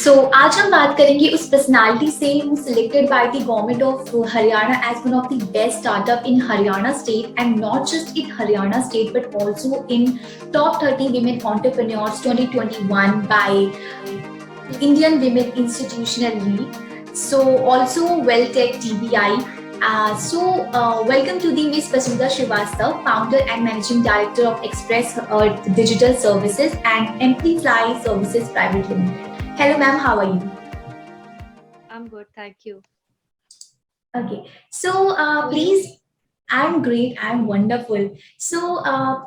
सो आज हम बात करेंगे उस पर्सनालिटी से who selected by the government of Haryana as one of the best startup in Haryana state and not just in Haryana state but also in top 30 women entrepreneurs 2021 by Indian Women Institutional League. So also WellTech TBI. Welcome to the Miss Vasudha Srivastav, founder and managing director of Express Digital Services and Amplify Services Private Limited. Hello, ma'am. How are you? I'm good, thank you. Okay. So, please, I'm great. I'm wonderful. So,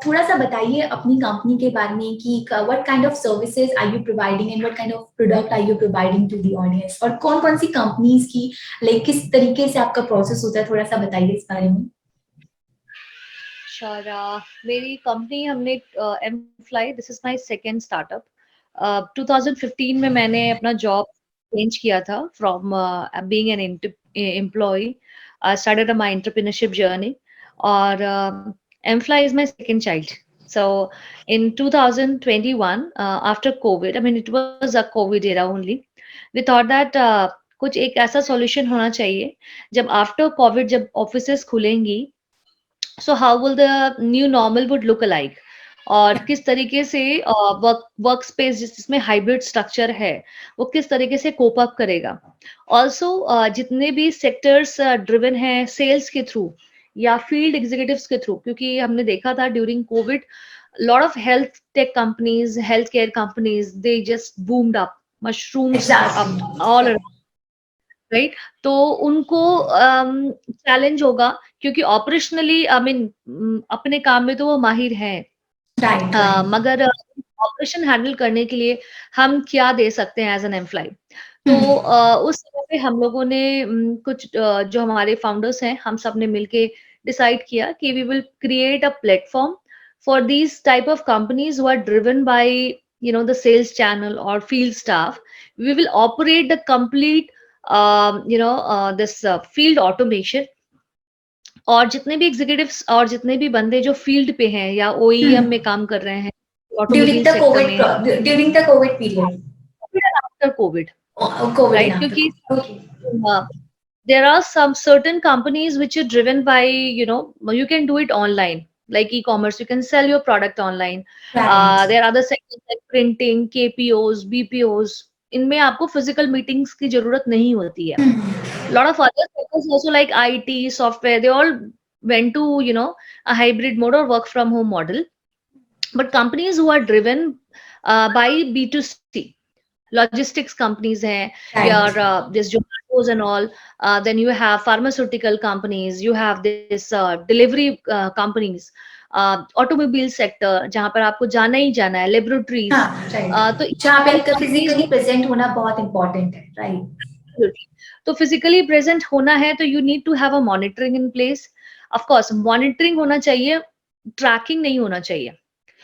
थोड़ा सा बताइए अपनी company के बारे में कि what kind of services are you providing and what kind of product are you providing to the audience और कौन-कौन सी कंपनीज की like किस तरीके से आपका प्रोसेस होता है, थोड़ा सा बताइए इस बारे में. Sure. मेरी कंपनी हमने Mfly, this is my second startup. 2015 में मैंने अपना जॉब चेंज किया था from being an employee. I started my entrepreneurship journey. और Mfly is my second child. So in 2021, after COVID, I mean it was a COVID era only. We thought that कुछ एक ऐसा solution होना चाहिए जब after Covid जब offices खुलेंगी, so how will the new normal would look alike और किस तरीके से वर्क स्पेस जिसमें हाइब्रिड स्ट्रक्चर है वो किस तरीके से कोप अप करेगा. ऑल्सो जितने भी सेक्टर्स ड्रिवन है सेल्स के थ्रू या फील्ड एग्जीक्यूटिव्स के थ्रू, क्योंकि हमने देखा था during Covid lot of health tech companies, health care companies, they just boomed up, mushrooms up all around, right. तो उनको चैलेंज होगा क्योंकि ऑपरेशनली आई मीन अपने काम में तो वो माहिर हैं, मगर ऑपरेशन हैंडल करने के लिए हम क्या दे सकते हैं एज एन एम्प्लॉय. तो उस समय पे हम लोगों ने कुछ जो हमारे फाउंडर्स हैं हम सब ने मिलके डिसाइड किया कि we will create a platform for these type of companies who are driven by the sales channel और field staff. We will operate the complete this field automation. और जितने भी एग्जीक्यूटिव्स और जितने भी बंदे जो फील्ड पे हैं या OEM में काम कर रहे हैं ऑटोमोबाइल सेक्टर में during the Covid period after Covid, right, क्योंकि there are some certain companies which are driven by you can do it online like e-commerce, you can sell your product online. There are other sectors like printing, KPOs, BPOs, इनमें आपको physical meetings की जरूरत नहीं होती है. lot of other sectors also like IT, software, they all went to a hybrid mode or work from home model. But companies who are driven by B2C, logistics companies hai, your this Zomatos and all, then you have pharmaceutical companies, you have this delivery companies, automobile sector जहां पर आपको जाना ही जाना है, laboratories, तो जहां पे physically present होना बहुत इंपॉर्टेंट है, राइट. तो फिजिकली प्रेजेंट होना है तो you need to have a monitoring in place. Of course monitoring होना चाहिए, ट्रैकिंग नहीं होना चाहिए.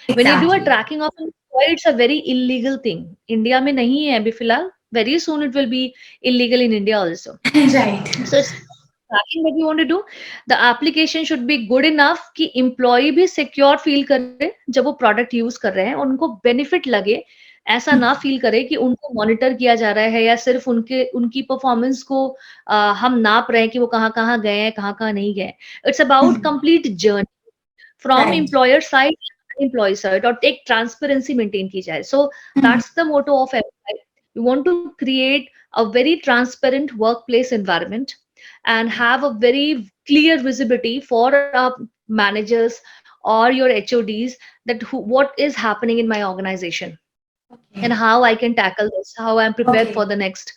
When you do a tracking of it's a very illegal thing. India में नहीं है अभी फिलहाल, very soon it will be illegal in India also, right. So tracking that you want to do, the application should be good enough कि employ भी secure feel करे जब वो प्रोडक्ट यूज कर रहे हैं, उनको बेनिफिट लगे, ऐसा ना फील करे कि उनको मॉनिटर किया जा रहा है या सिर्फ उनकी परफॉर्मेंस को हम नाप रहे हैं कि वो कहाँ कहाँ गए हैं, कहाँ कहाँ नहीं गए. It's about complete journey from employer side, employ side, और एक ट्रांसपेरेंसी मेंटेन की जाए. So that's the motto of employ. You want to create a very transparent work place environment and have a very clear visibility for managers or your HODs that what is happening in my organization, and how I can tackle this, how I'm prepared for the next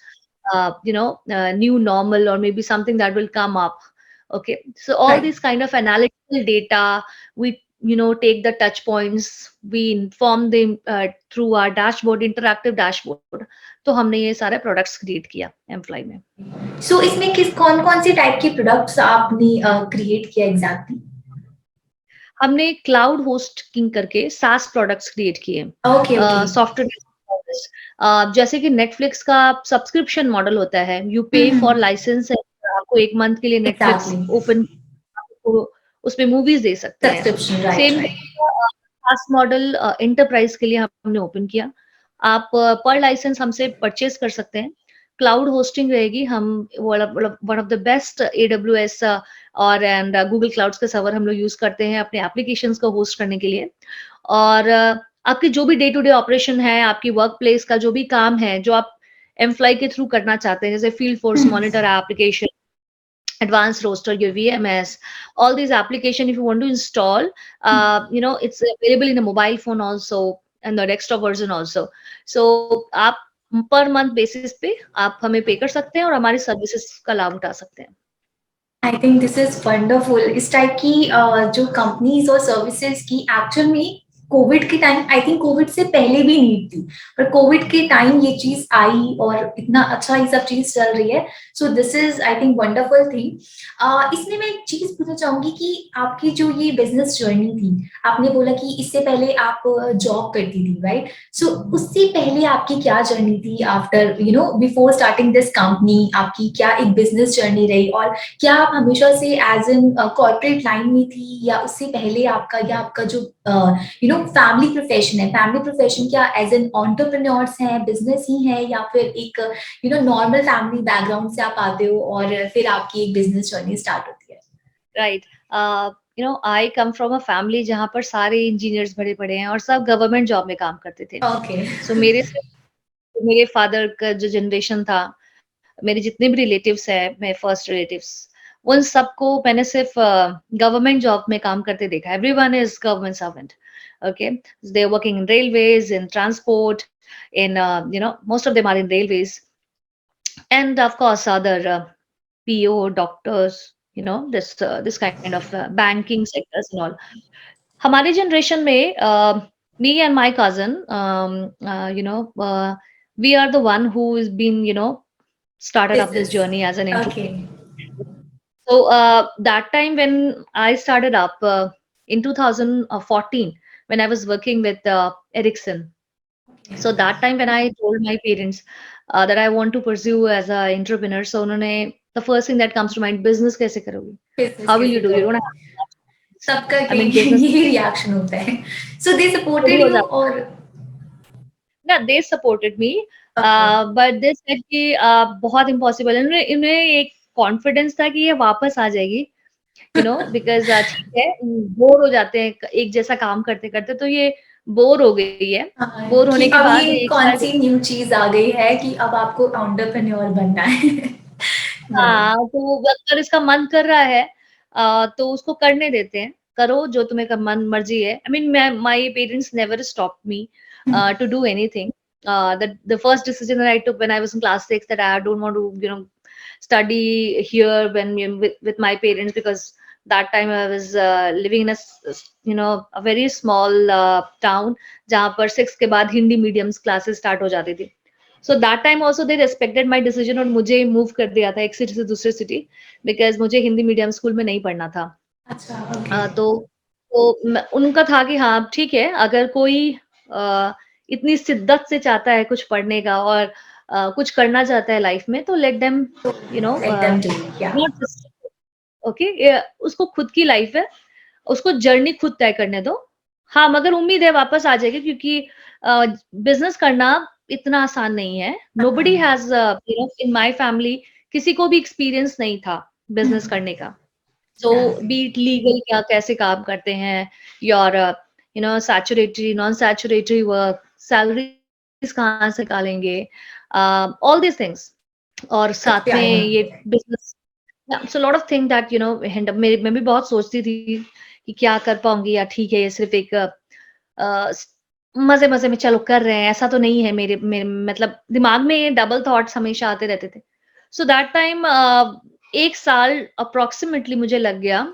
new normal or maybe something that will come up. Okay, so all these kind of analytical data, we take the touch points, we inform them through our dashboard, interactive dashboard. तो हमने ये सारे products create किया employ में. सो इसमें कौन सी type के products आपने क्रिएट किया एग्जैक्टली? हमने क्लाउड होस्टिंग करके सास प्रोडक्ट्स क्रिएट किए. सॉफ्टवेयर जैसे कि नेटफ्लिक्स का सब्सक्रिप्शन मॉडल होता है, यू पे फॉर लाइसेंस, आपको एक मंथ के लिए नेटफ्लिक्स ओपन, उसमें मूवीज दे सकते हैं. सेम सास मॉडल एंटरप्राइज के लिए हमने ओपन किया. आप पर लाइसेंस हमसे परचेज कर सकते हैं। क्लाउड होस्टिंग रहेगी, हम one of the best AWS और एंड गूगल क्लाउड्स के सर्वर हम लोग यूज करते हैं अपने एप्लीकेशंस को होस्ट करने के लिए। और आपकी जो भी डे टू डे ऑपरेशन है, आपकी वर्क प्लेस का जो भी काम है, जो आप एम्प्लॉय के थ्रू करना चाहते हैं, जैसे field force monitor application, advanced roster, your VMS, all these application, if you want to install, it's available in a mobile phone also and the desktop version also. So आप per month basis पे आप हमें पे कर सकते हैं और हमारी सर्विसेज का लाभ उठा सकते हैं। I think this is wonderful. इस टाइप की जो कंपनीज और सर्विसेज की एक्चुअल में कोविड के टाइम, आई थिंक कोविड से पहले भी नीड थी, पर कोविड के टाइम ये चीज आई और इतना अच्छा ये सब चीज चल रही है। So this is I think wonderful thing. इसमें मैं एक चीज पूछना चाहूंगी कि आपकी जो ये बिजनेस जर्नी थी, आपने बोला कि इससे पहले आप जॉब करती थी, राइट? सो उससे पहले आपकी क्या जर्नी थी? After before starting this company आपकी क्या एक बिजनेस जर्नी रही? और क्या आप हमेशा से एज एन कॉर्पोरेट लाइन में थी, या उससे पहले आपका, या आपका जो फैमिली प्रोफेशन है, फैमिली प्रोफेशन क्या एज एन एंटरप्रेन्योर्स है, बिजनेस ही है, या फिर एक नॉर्मल फैमिली बैकग्राउंड से आप आते हो और फिर आपकी एक बिजनेस जर्नी स्टार्ट होती है? Right. I come from a family जहाँ पर सारे इंजीनियर्स बड़े बड़े हैं और सब गवर्नमेंट जॉब में काम करते थे। ओके। सो मेरे फादर का जो जनरेशन था, मेरे जितने भी रिलेटिव्स है, मेरे फर्स्ट रिलेटिव्स, उन सबको मैंने सिर्फ गवर्नमेंट जॉब में काम करते देखा। Everyone is government servant, okay? They are working in railways, in transport, in most of them are in railways, and of course other PO, doctors, this kind of banking sectors and all. हमारे generation में me and my cousin, we are the one who has been started up this Business. journey as an Okay. entrepreneur. So that time when I started up in 2014, when I was working with Ericsson. So that time when I told my parents that I want to pursue as an entrepreneur, so उन्होंने the first thing that comes to mind, business कैसे करोगी? Business How will कैसे you do? You don't करोगे? have, सबका I mean, business यही reaction होता है। सो दे खुद ही सपोर्टेड हो यू जाता और? है ना। They supported me, okay. but they said कि बहुत impossible है। इन्हें इन्हें एक कॉन्फिडेंस था कि ये वापस आ जाएगी, बिकॉज ठीक है, बोर हो जाते हैं एक जैसा काम करते करते, तो ये बोर हो गई है। हाँ, बोर कि होने के अब बाद ये एक कौन साल, सी न्यू चीज आ गई है कि अब आपको एंटरप्रेन्योर बनना है। हाँ, राइट। तो अगर इसका मन कर रहा है तो उसको करने देते हैं, करो जो तुम्हें का मन मर्जी है। I mean my parents never stop me to do anything. The first decision that I took when I was in class 6, that I don't want to study here when with my parents, because that time I was living in a very small town जहाँ पर 6 के बाद Hindi medium classes start हो जाती थी। So that time also they respected my decision और मुझे move कर दिया था एक सिटी से दूसरे सिटी, बिकॉज मुझे हिंदी मीडियम स्कूल में नहीं पढ़ना था। अच्छा। ओके। उनका था कि हाँ ठीक है, अगर कोई इतनी शिद्दत से चाहता है कुछ पढ़ने का और कुछ करना चाहता है लाइफ में, तो let them let them do. या। नॉट, ओके, उसको खुद की लाइफ है, उसको जर्नी खुद तय करने दो। हाँ, मगर उम्मीद है वापस आ जाएगी, क्योंकि बिजनेस करना इतना आसान नहीं है। Nobody has in my family किसी को भी एक्सपीरियंस नहीं था बिजनेस करने का। सो बीट लीगल क्या कैसे काम करते हैं, योर सैचुरेटरी नॉन सैचुरेटरी वर्क, सैलरीज कहाँ से निकालेंगे, ऑल दिस थिंग्स। और कुछ साथ भी में आइडिया ये होता है। Business, so lot of thing that मैं भी बहुत सोचती थी कि क्या कर पाऊंगी, या ठीक है ये सिर्फ एक मजे मजे में चलो कर रहे हैं, ऐसा तो नहीं है। मेरे मतलब दिमाग में ये डबल थॉट्स हमेशा आते रहते थे। सो दैट टाइम एक साल अप्रोक्सीमेटली मुझे लग गया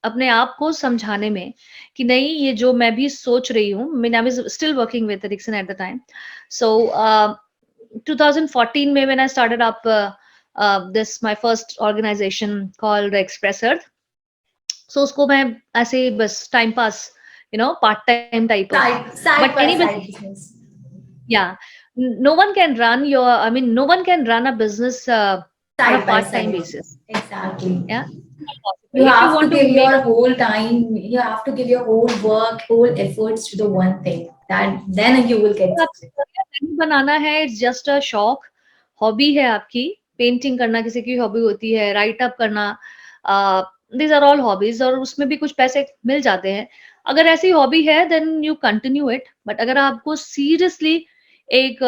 अपने आप को समझाने में कि नहीं, ये जो मैं भी सोच रही हूँ, I was still working with Ericsson at the time. So 2014 में when I started up this my first organization called Express Earth. So उसको मैं ऐसे बस time pass, part time type of, side but by any, side business. yeah, no one can run your, I mean, no one can run a business on a Side by part time side. basis. Exactly. Yeah, not You possible. If you have to want to give make, your whole time, you have to give your whole work, whole efforts to the one thing. That then you will get तो आप success. बनाना है, it's just a शौक, hobby है आपकी, painting करना किसी की hobby होती है, राइट अप करना, दीज आर ऑल हॉबीज, और उसमें भी कुछ पैसे मिल जाते हैं। अगर ऐसी हॉबी है then you continue it, but अगर आपको सीरियसली एक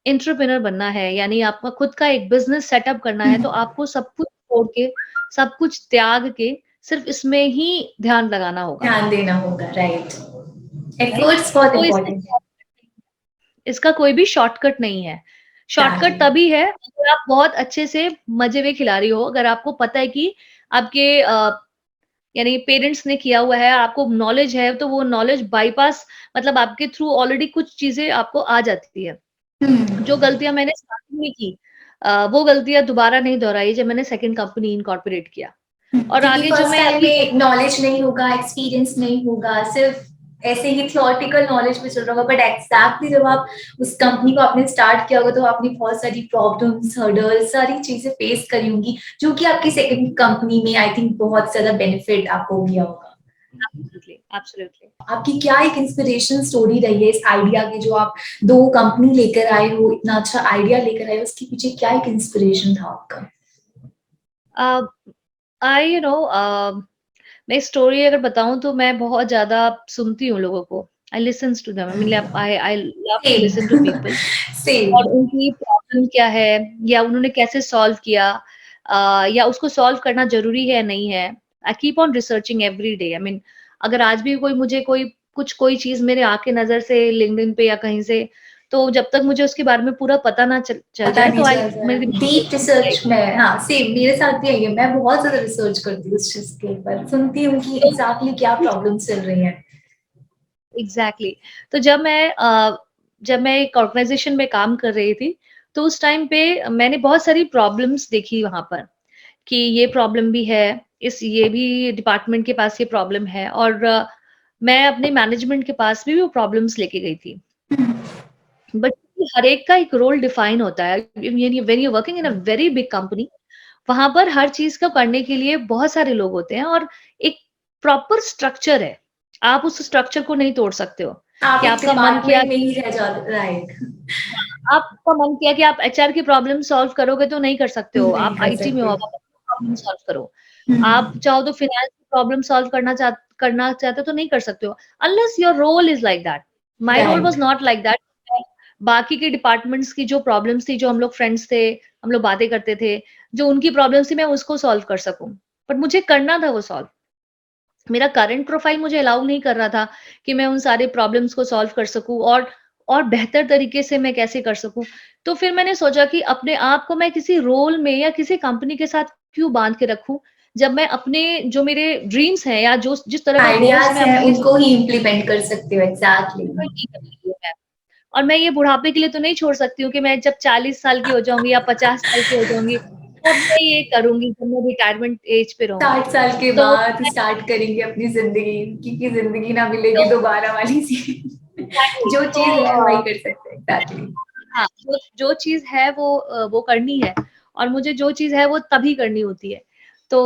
एंटरप्रेन्योर बनना है, यानी आपका खुद का एक बिजनेस सेटअप करना है, तो आपको सब कुछ छोड़ के, सब कुछ त्याग के सिर्फ इसमें ही ध्यान लगाना होगा, ध्यान देना होगा, राइट। राइट? एफर्ट्स बहुत तो इम्पोर्टेंट है। इसका कोई भी शॉर्टकट नहीं है। Shortcut exactly. तभी है अगर आप बहुत अच्छे से मज़े में खिलाड़ी हो, अगर आपको पता है कि आपके यानी पेरेंट्स ने किया हुआ है, आपको नॉलेज है, तो वो नॉलेज बाईपास, मतलब आपके थ्रू ऑलरेडी कुछ चीज़ें आपको आ जाती है। जो हम्म। गलतियाँ मैंने स्टार्टिंग में की, वो गलतियाँ दोबारा नहीं दोहराई जब मैंने सेकंड कंपनी इनकॉर्पोरेट किया। और क्योंकि आगे जो फर्स्ट मैं टाइम अभी में नॉलेज नहीं होगा, एक्सपीरियंस नहीं होगा, सिर्फ ऐसे ही थियोरटिकल नॉलेज में चल रहा होगा, बट एग्जैक्टली जब आप उस कंपनी को आपने स्टार्ट किया होगा तो आपने बहुत सारी प्रॉब्लम्स, हर्डल्स, सारी चीजें फेस करी होंगी, जो कि आपकी सेकंड कंपनी में आई थिंक बहुत ज्यादा बेनिफिट आपको दिया होगा। Absolutely, absolutely. आपकी क्या एक इंस्पिरेशन स्टोरी रही है इस आइडिया की, जो आप दो कंपनी लेकर आए हो, इतना अच्छा आइडिया लेकर आए हो, उसके पीछे क्या एक इंस्पिरेशन था आपका? अ, आई यू नो मैं स्टोरी अगर बताऊँ तो मैं बहुत ज़्यादा सुनती हूँ लोगों को। I listens to them, I mean I love to same. Listen to people, और सेम। उनकी प्रॉब्लम क्या है या उन्होंने कैसे सॉल्व किया, या उसको सॉल्व करना ज़रूरी है, नहीं है। I keep on researching every day, I mean अगर आज भी कोई मुझे कोई चीज़ मेरे आँख के नज़र से लिंक्डइन पे या कहीं से, तो जब तक मुझे उसके बारे में पूरा पता ना चल पता जाए नहीं तो चल रहा मेरे है, दिमाग में डीप घूमती रिसर्च रहेगी। में, हाँ सेम मेरे साथ भी यही है, मैं बहुत ज्यादा रिसर्च करती हूँ उस चीज के ऊपर, सुनती हूँ कि तो एग्जैक्टली क्या प्रॉब्लम चल रही है। एग्ज़ैक्टली। तो जब मैं एक ऑर्गनाइज़ेशन में काम कर रही थी, तो उस टाइम पे मैंने बहुत सारी प्रॉब्लम्स देखी वहाँ पर, कि ये प्रॉब्लम भी है, इस ये भी डिपार्टमेंट के पास ये प्रॉब्लम है, और मैं अपने मैनेजमेंट के पास भी वो प्रॉब्लम्स लेके गई थी। बट हर एक का एक रोल डिफाइन होता है। यानी when you working in a very big company, वहाँ पर हर चीज़ को करने के लिए बहुत सारे लोग होते हैं, और एक प्रॉपर स्ट्रक्चर है। आप उस स्ट्रक्चर को नहीं तोड़ सकते हो, आप कि एक आपका मन किया डिपार्टमेंट में ही रह जाते, राइट। आपका मन किया कि आप एचआर की प्रॉब्लम सॉल्व करोगे तो नहीं कर सकते हो। नहीं आप कर आईटी में हो, सकते। आप अपनी प्रॉब्लम सॉल्व करो। आप हम्म। चाहो तो फाइनेंस की प्रॉब्लम सॉल्व करना चाहते हो तो नहीं कर सकते हो, unless your role is like that. My role right. Was not like that. बाकी के डिपार्टमेंट्स की जो प्रॉब्लम्स थी, जो हम लोग फ्रेंड्स थे, हम लोग बातें करते थे, जो उनकी प्रॉब्लम्स थी मैं उसको सॉल्व कर सकूँ। बट मुझे करना था वो सॉल्व। मेरा करंट प्रोफाइल मुझे अलाउ नहीं कर रहा था कि मैं उन सारे प्रॉब्लम्स को सॉल्व कर सकूँ, और बेहतर तरीके से मैं कैसे कर सकूँ। तो फिर मैंने सोचा कि अपने आप को मैं किसी रोल में या किसी कंपनी के साथ क्यों बाँध के रखूँ, जब मैं अपने जो मेरे ड्रीम्स हैं या जो जिस तरह का गोल्स आइडियाज मैं हैं अपने लिए उनको ही इम्प्लीमेंट कर सकते हो, एग्जैक्टली। सोच रही हूँ मैं। और मैं ये बुढ़ापे के लिए तो नहीं छोड़ सकती हूँ कि मैं जब 40 साल की हो जाऊँगी या 50 साल की हो जाऊँगी, तब मैं ये करूँगी जब मैं रिटायरमेंट एज पे रहूँगी। 60 साल के तो बाद स्टार्ट करेंगे अपनी जिंदगी, क्योंकि जिंदगी ना तो मिलेगी दोबारा वाली सी। एग्ज़ैक्टली जो तो चीज है वही कर सकते हैं, एग्जैक्टली। हाँ, जो जो चीज़ है वो करनी है, और मुझे जो चीज़ है वो तभी करनी होती है। तो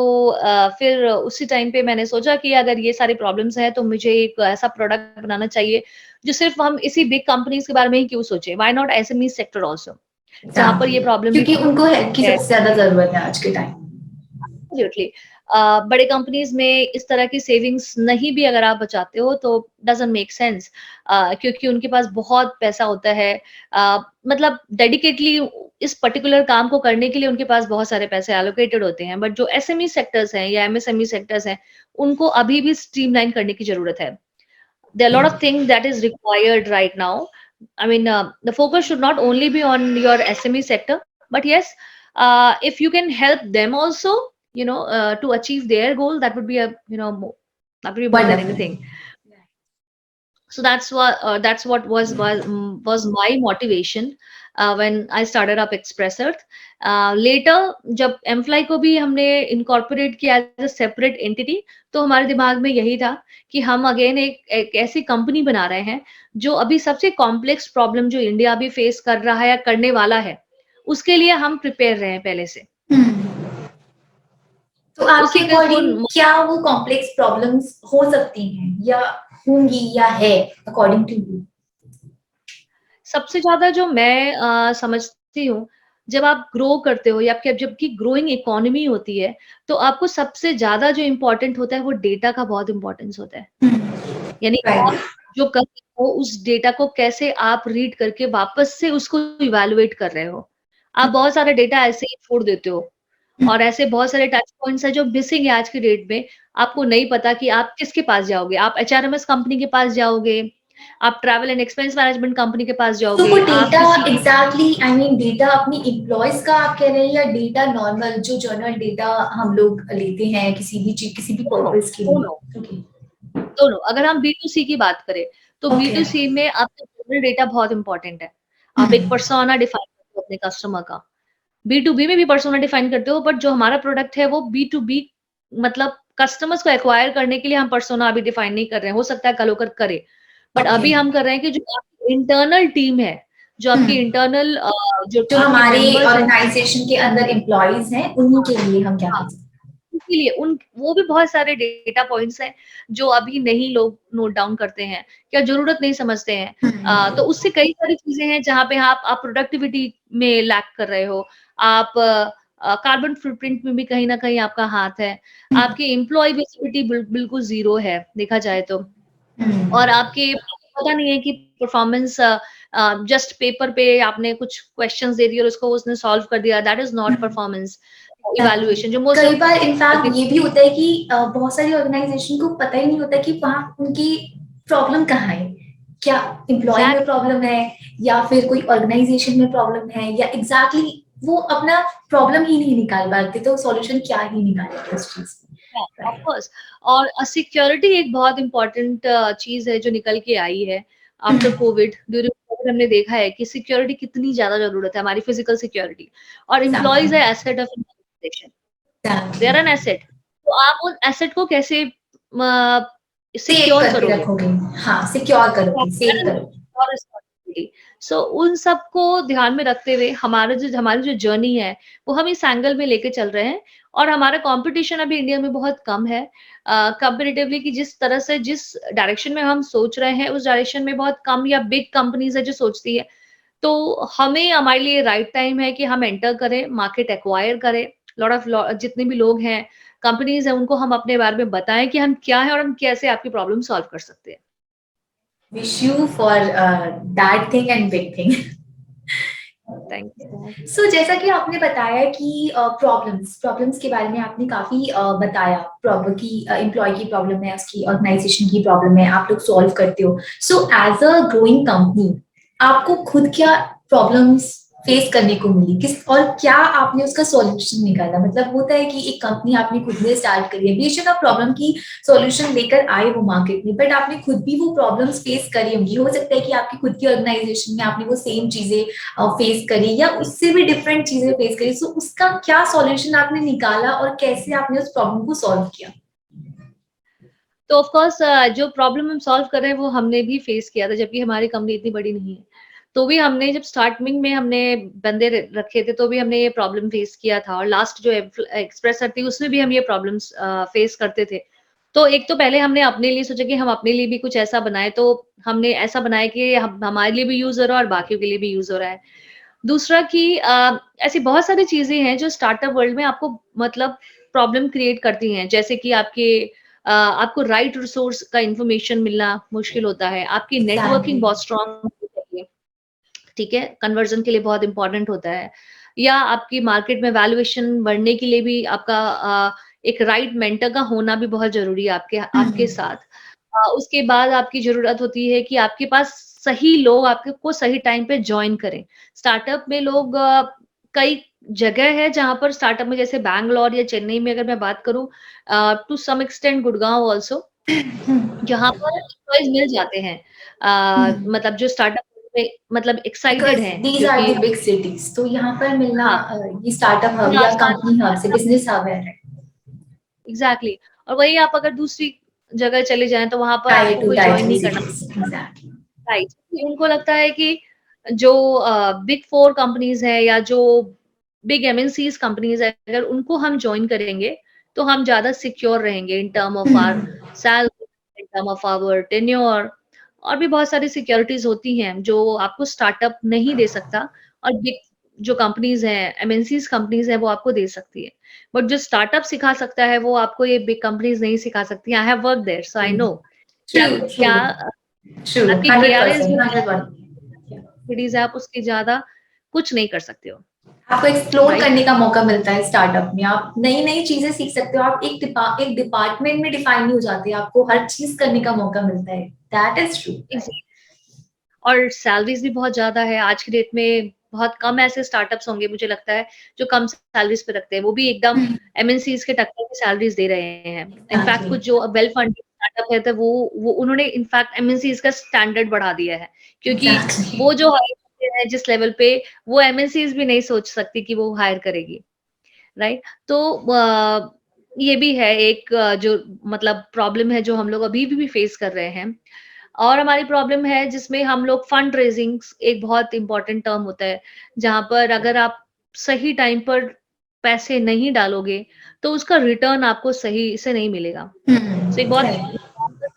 फिर उसी टाइम पे मैंने सोचा कि अगर ये सारी प्रॉब्लम्स हैं तो मुझे एक ऐसा प्रोडक्ट बनाना चाहिए, जो सिर्फ़ हम इसी बिग कंपनीज़ के बारे में ही क्यों सोचें? Why not SME sector also, जहाँ पर ये एग्जैक्टली, प्रॉब्लम भी क्योंकि उनको हेल्प की है। सबसे ज्यादा जरूरत है आज के टाइम। एब्सोल्युटली। बड़े कंपनीज़ में इस तरह की सेविंग्स नहीं भी अगर आप बचाते हो तो डज़न्ट मेक सेंस, क्योंकि उनके पास बहुत पैसा होता है, मतलब डेडिकेटली इस पर्टिकुलर काम को करने के लिए उनके पास बहुत सारे पैसे एलोकेटेड होते हैं। बट जो एसएमई सेक्टर्स हैं या एमएसएमई सेक्टर्स हैं, उनको अभी भी स्ट्रीमलाइन करने की ज़रूरत है। There are a lot of things that is required right now. I mean, the focus should not only be on your SME sector, but yes, if you can help them also, to achieve their goal, that would be that would be more than wonderful. anything. So that's what was my motivation when I started up Express Earth. Later, जब employ को भी हमने incorporate किया as a separate entity, तो हमारे दिमाग में यही था कि हम अगेन एक ऐसी कंपनी बना रहे हैं जो अभी सबसे कॉम्प्लेक्स प्रॉब्लम जो इंडिया अभी फेस कर रहा है या करने वाला है, उसके लिए हम प्रिपेयर रहे हैं पहले से। तो तो आपके उसी का जो अकॉर्डिंग क्या वो कॉम्प्लेक्स प्रॉब्लम्स हो सकती हैं या होंगी या है, अकॉर्डिंग टू यू? सबसे ज़्यादा जो मैं समझती हूँ, जब आप ग्रो करते हो या आपकी जबकि ग्रोइंग इकोनॉमी होती है, तो आपको सबसे ज़्यादा जो इम्पोर्टेंट होता है, वो डेटा का बहुत इम्पोर्टेंस होता है। यानी आप राइट। जो कर रहे हो, उस डेटा को कैसे आप रीड करके वापस से उसको इवैल्यूएट कर रहे हो। आप बहुत सारा डेटा ऐसे ही छोड़ देते हो और ऐसे बहुत सारे टच पॉइंट्स हैं जो मिसिंग है आज की डेट में। आपको नहीं पता कि आप किसके पास जाओगे। आप एचआरएमएस कंपनी के पास जाओगे, आप travel and expense management company के पास तो वो जाओगे, आप डेटा किसी एग्जैक्टली आई मीन डेटा अपनी एम्प्लॉयज का आप कह रहे हैं या डेटा नॉर्मल जो जनरल डेटा हम लोग लेते हैं किसी भी चीज किसी भी दोनों, पर्पस के लिए? दोनों, ओके। दोनों। अगर हम बी2सी की बात करें, तो ओके। बी2सी में आपका जनरल डेटा बहुत इम्पोर्टेंट है। आप एक पर्सोना डिफाइन करते हो अपने कस्टमर का। बी2बी में भी पर्सोना डिफाइन करते हो, बट जो हमारा प्रोडक्ट है वो बी2बी मतलब कस्टमर्स को एक्वायर करने के लिए हम पर्सोना अभी डिफाइन नहीं कर रहे हैं। हो सकता है कल होकर करे, बट ओके। अभी हम कर रहे हैं कि जो आपकी इंटरनल टीम है, जो आपकी इंटरनल जो जो टीम के हमारे मेंबर्स हैं, ऑर्गेनाइजेशन के अंदर एम्प्लॉयज हैं उन्हीं के लिए हम क्या हाँ, कर सकते उनके लिए उन वो भी बहुत सारे डेटा पॉइंट्स हैं जो अभी नहीं लोग नोट डाउन करते हैं, क्या ज़रूरत नहीं समझते हैं। हैं? तो उससे कई सारी चीज़ें हैं जहाँ पे आप प्रोडक्टिविटी में लैग कर रहे हो। आप कार्बन फुटप्रिंट में भी कहीं न कहीं आपका हाथ है। आपकी एम्प्लॉयी विजिबिलिटी बिल्कुल ज़ीरो है, देखा जाए तो। और आपके पता नहीं है कि परफॉर्मेंस जस्ट पेपर पे आपने कुछ क्वेश्चंस दे दिए और उसको उसने सॉल्व कर दिया, that is not performance Exactly. Evaluation जो मोस्ट कई बार ऑफ इनफैक्ट ये भी होता है कि बहुत सारी ऑर्गेनाइजेशन को पता ही नहीं होता कि वहाँ उनकी प्रॉब्लम कहाँ है। क्या एम्प्लॉय में एग्जैक्टली प्रॉब्लम है या फिर कोई ऑर्गेनाइजेशन में प्रॉब्लम है या एग्जैक्टली exactly वो अपना प्रॉब्लम ही नहीं निकाल पाते तो सॉल्यूशन क्या ही निकालेंगे उस चीज ऑफ में। राइट। कोर्स। और सिक्योरिटी एक बहुत इंपॉर्टेंट चीज है जो निकल के आई है आफ्टर कोविड। ड्यूरिंग कोविड हमने देखा है कि सिक्योरिटी कितनी ज्यादा जरूरत है, हमारी फिजिकल सिक्योरिटी। और एम्प्लॉयज है asset of organisation, they are an asset. तो आप उन एसेट को कैसे सेव सिक्योर करके करोगे? रखोगे। हाँ, सिक्योर करोगे, सेव करोगे। और रिस्पॉन्सिबिलिटी। सो उन सबको ध्यान में रखते हुए हमारी जो जर्नी है, वो हम इस एंगल में लेके चल रहे हैं। और हमारा कंपटीशन अभी इंडिया में बहुत कम है कंपैरेटिवली, कि जिस तरह से जिस डायरेक्शन में हम सोच रहे हैं, उस डायरेक्शन में बहुत कम या बिग कंपनीज है जो सोचती है। तो हमारे लिए राइट टाइम है कि हम एंटर करें, मार्केट एक्वायर करें। जितने भी लोग हैं, कंपनीज हैं, उनको हम अपने बारे में बताएं कि हम क्या है और हम कैसे आपकी प्रॉब्लम सॉल्व कर सकते हैं। Wish you for that thing and big thing. Thank you. So जैसा कि आपने बताया कि प्रॉब्लम्स प्रॉब्लम्स के बारे में आपने काफी बताया प्रॉब्लम की एम्प्लॉय की प्रॉब्लम है उसकी ऑर्गेनाइजेशन की प्रॉब्लम है आप लोग सॉल्व करते हो। So as a growing company आपको खुद क्या प्रॉब्लम्स फेस करने को मिली किस और क्या आपने उसका सॉल्यूशन निकाला? मतलब होता है कि एक कंपनी आपने खुद ने स्टार्ट करी है बेशक आप प्रॉब्लम की सॉल्यूशन लेकर आए हो मार्केट में बट आपने खुद भी वो प्रॉब्लम्स फेस करी होंगी। हो सकता है कि आपकी खुद की ऑर्गेनाइजेशन में आपने वो सेम चीजें फेस करी या उससे भी डिफरेंट चीजें फेस करी। सो उसका क्या सॉल्यूशन आपने निकाला और कैसे आपने उस प्रॉब्लम को सॉल्व किया? तो ऑफ कोर्स जो प्रॉब्लम हम सॉल्व कर रहे हैं वो हमने भी फेस किया था, जबकि हमारी कंपनी इतनी बड़ी नहीं है। तो भी हमने जब स्टार्टिंग में हमने बंदे रखे थे तो भी हमने ये प्रॉब्लम फेस किया था, और लास्ट जो एक्सप्रेसर थी उसमें भी हम ये प्रॉब्लम्स फेस करते थे। तो एक तो पहले हमने अपने लिए सोचा कि हम अपने लिए भी कुछ ऐसा बनाए, तो हमने ऐसा बनाया कि हमारे लिए भी यूज हो रहा है और बाकियों के लिए भी यूज हो रहा है। दूसरा कि ऐसी बहुत सारी चीजें हैं जो स्टार्टअप वर्ल्ड में आपको मतलब प्रॉब्लम क्रिएट करती हैं, जैसे कि आपको राइट रिसोर्स का इंफॉर्मेशन मिलना मुश्किल होता है, आपकी एग्जैक्टली। नेटवर्किंग बहुत स्ट्रांग होनी चाहिए, ठीक है, कन्वर्जन के लिए बहुत इंपॉर्टेंट होता है, या आपकी मार्केट में वैल्यूएशन बढ़ने के लिए भी आपका एक राइट मेंटर का होना भी बहुत जरूरी है आपके आपके साथ। उसके बाद आपकी जरूरत होती है कि आपके पास सही लोग आपको सही टाइम पे ज्वाइन करें। स्टार्टअप में लोग कई जगह है जहां पर स्टार्टअप में, जैसे बैंगलोर या चेन्नई में अगर मैं बात करूं, to some extent Gurgaon also, जहाँ पर एम्प्लॉइज मिल जाते हैं, मतलब जो स्टार्टअप में मतलब एक्साइटेड बिकॉज हैं, दीज जो आर कि द बिग सिटीज तो यहाँ पर मिलना हाँ, ये स्टार्टअप हब इतना या आसान कंपनी हब से बिजनेस हब है। एग्जैक्टली। और वही आप अगर दूसरी जगह चले जाएं तो वहां पर टायर आपको टू कोई टायर ज्वाइन थ्री नहीं करना। Cities exactly. राइट, उनको लगता है कि जो बिग फोर कंपनीज है या जो बिग एमएनसीज कंपनीज है, अगर उनको हम ज्वाइन करेंगे तो हम ज्यादा सिक्योर रहेंगे in term of our salary, in term of our tenure, और भी बहुत सारी सिक्योरिटीज होती हैं जो आपको स्टार्टअप नहीं दे सकता, और बिग जो कंपनीज हैं, एमएनसीज कंपनीज हैं, वो आपको दे सकती है। बट जो स्टार्टअप सिखा सकता है वो आपको ये बिग कंपनीज नहीं सिखा सकती। I have work there, so I know कि ट्रू आपको ट्रू क्या ट्रू, आपकी हंड्रेड केआरएस परसेंट जो है, 100%। है आप उसकी ज्यादा कुछ नहीं कर सकते हो, आपको एक्सप्लोर राइट? करने का मौका मिलता है स्टार्टअप में, आप नई नई चीजें सीख सकते हो, आप एक डिपार्टमेंट में डिफाइन नहीं हो जाते, आपको हर चीज करने का मौका मिलता है। That is true, right. और सैलरीज भी बहुत ज्यादा है आज की डेट में। बहुत कम ऐसे स्टार्टअप्स होंगे मुझे लगता है जो कम सैलरीज पे रखते हैं, वो भी एकदम एमएनसीज के टक्कर की सैलरीज दे रहे हैं। In fact exactly. कुछ जो वेल फंडेड स्टार्टअप है तो वो उन्होंने इनफैक्ट एमएनसीज का स्टैंडर्ड बढ़ा दिया है, क्योंकि एग्जैक्टली। वो जो हायर करते हैं जिस लेवल पे, वो एमएनसीज भी नहीं सोच सकती कि वो हायर करेगी, राइट? तो ये भी है एक जो मतलब प्रॉब्लम है जो हम लोग अभी भी फेस कर रहे हैं। और हमारी प्रॉब्लम है जिसमें हम लोग फंड रेजिंग, एक बहुत इंपॉर्टेंट टर्म होता है, जहां पर अगर आप सही टाइम पर पैसे नहीं डालोगे तो उसका रिटर्न आपको सही से नहीं मिलेगा। तो एक बहुत राइट।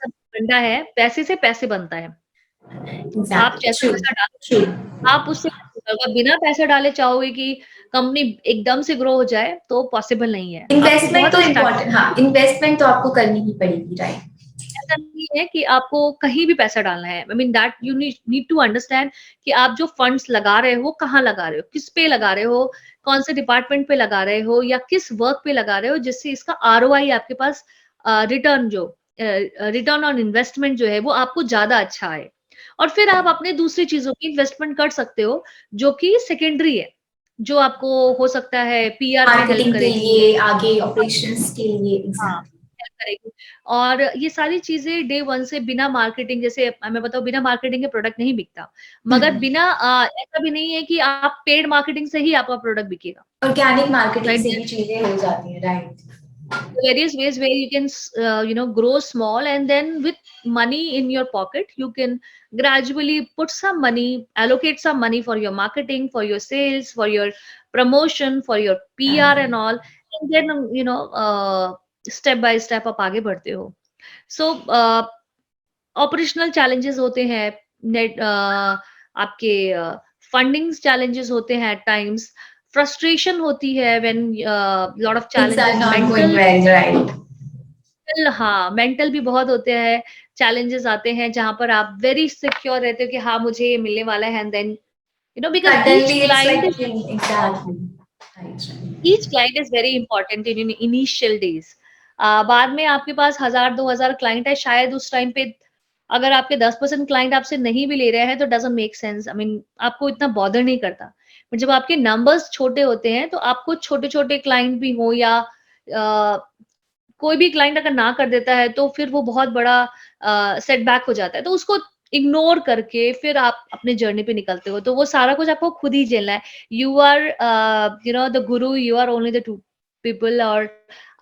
फंडा है, पैसे से पैसे बनता है। आप एग्जैक्टली, जैसा ट्रू पैसा ट्रू। डालोगे, आप उससे अगर बिना पैसे डाले चाहोगे कि कंपनी एकदम से ग्रो हो जाए तो पॉसिबल नहीं है। आपको इन्वेस्टमेंट बहुत तो स्टार्ट इम्पोर्टेंट, हाँ, इन्वेस्टमेंट तो आपको करनी ही पड़ेगी, राइट। ऐसा नहीं है कि आपको कहीं भी पैसा डालना है। I mean that you need to understand कि आप जो फंड्स लगा रहे हो कहाँ लगा रहे हो, किस पे लगा रहे हो, कौन से डिपार्टमेंट पे लगा रहे हो, या किस वर्क पे लगा रहे हो, जिससे इसका आरओआई आपके पास रिटर्न जो रिटर्न ऑन इन्वेस्टमेंट जो है वो आपको ज्यादा अच्छा आए। और फिर आप अपने दूसरी चीजों की इन्वेस्टमेंट कर सकते हो जो कि सेकेंडरी है, जो आपको हो सकता है पीआर में हेल्प मार्केटिंग के करेगी, लिए, आगे ऑपरेशंस के लिए, हाँ, एग्जैक्ट। हेल्प करेगी। और ये सारी चीज़ें डे 1 से बिना मार्केटिंग, जैसे मैं बताऊँ, बिना मार्केटिंग के प्रोडक्ट नहीं बिकता। मगर बिना ऐसा भी नहीं है कि आप पेड मार्केटिंग से ही आपका प्रोडक्ट बिकेगा, ऑर्गेनिक मार्केटिंग से राइट? भी चीजें हो जाती हैं, right. Various ways where you can grow small, and then with money in your pocket you can gradually put some money, allocate some money for your marketing, for your sales, for your promotion, for your PR and all, and then step by step आप आगे बढ़ते हो। सो operational challenges होते हैं, net आपके funding challenges होते हैं eight times, frustration होती है when lot of things are challenges, not going mental, well, right. हाँ, मेंटल भी बहुत होते हैं, चैलेंजेस आते हैं जहां पर आप वेरी सिक्योर रहते हो कि हाँ मुझे ये मिलने वाला है, and then because Suddenly it's like, exactly, right, each client is very important in initial days. बाद में आपके पास 1000 2000 क्लाइंट है, शायद उस टाइम पे अगर आपके 10% क्लाइंट आपसे नहीं भी ले रहे हैं तो doesn't make sense. I mean आपको इतना बॉदर नहीं करता। बट जब आपके नंबर्स छोटे होते हैं तो आपको छोटे छोटे क्लाइंट भी हो, या कोई भी क्लाइंट अगर ना कर देता है तो फिर वो बहुत बड़ा सेटबैक हो जाता है। तो उसको इग्नोर करके फिर आप अपने जर्नी पे निकलते हो, तो वो सारा कुछ आपको खुद ही झेलना है। You are the guru, you are only the two people, और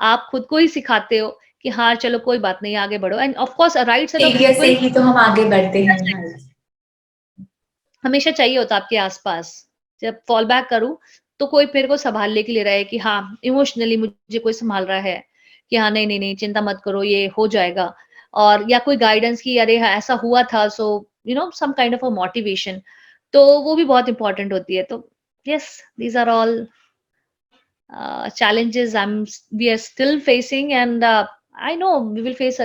आप खुद को ही सिखाते हो कि हाँ चलो कोई बात नहीं, आगे बढ़ो। End of course right set of failure से पीपल ही तो हम आगे बढ़ते हैं, right। हमेशा चाहिए होता आपके आसपास। जब फॉल बैक करूँ तो कोई मेरे को संभालने के लिए रहे कि हाँ इमोशनली मुझे कोई संभाल रहा है, कि हाँ नहीं नहीं नहीं चिंता मत करो ये हो जाएगा। और या कोई गाइडेंस की अरे हाँ, ऐसा हुआ था, so some kind of a motivation, तो वो भी बहुत इंपॉर्टेंट होती है। तो yes, these are all challenges we are still facing, and I know we will face